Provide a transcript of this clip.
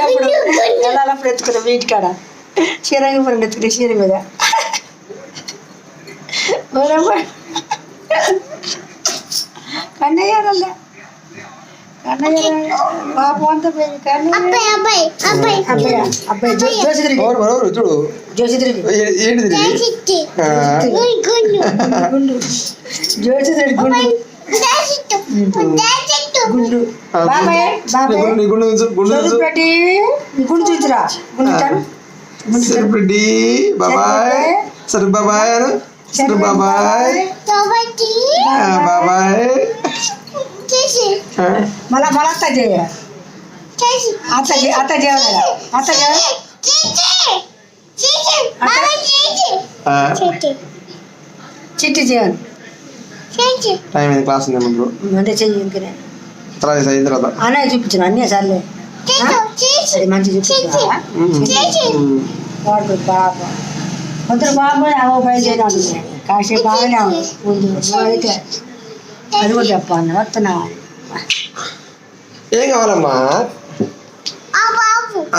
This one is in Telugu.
ఎక్కేటప్పుడు వెళ్ళాలప్పుడు ఎత్తుకున్నాం వీటికాడ శ్రీరంగపురం ఎత్తుకునే చీర మీద కన్నయ్య కన్నయ్య పాపం అంతా పోయి అబ్బాయి జోసిరెడ్డి చూడు జోసిరెడ్డి గుండు జోసిరెడ్డి గుండు గుండు బాబాయ్ బాబాయ్ పెట్టి గుండు చూసిరా గుండు రెడ్డి బాబాయ్ సరే బాబాయ్ సరే బాబాయ్ బాబాయ్ मला अत्ता जेव आता जेवण आता जेवण చిట్టి చేయాలి టైం అయింది క్లాస్ ఉంది ముందు అంటే చెయ్యి తర్వాత అయిన తర్వాత అన్నయ్య చూపించాను అన్నీ సార్లే అది మంచి చూపించా వాడు బాబు కొందరు బాబు అవో బయలుదేరాడు కాసేపు బాగానే ముందు అయితే అది కూడా చెప్పాను వస్తున్నా ఏం కావాలమ్మా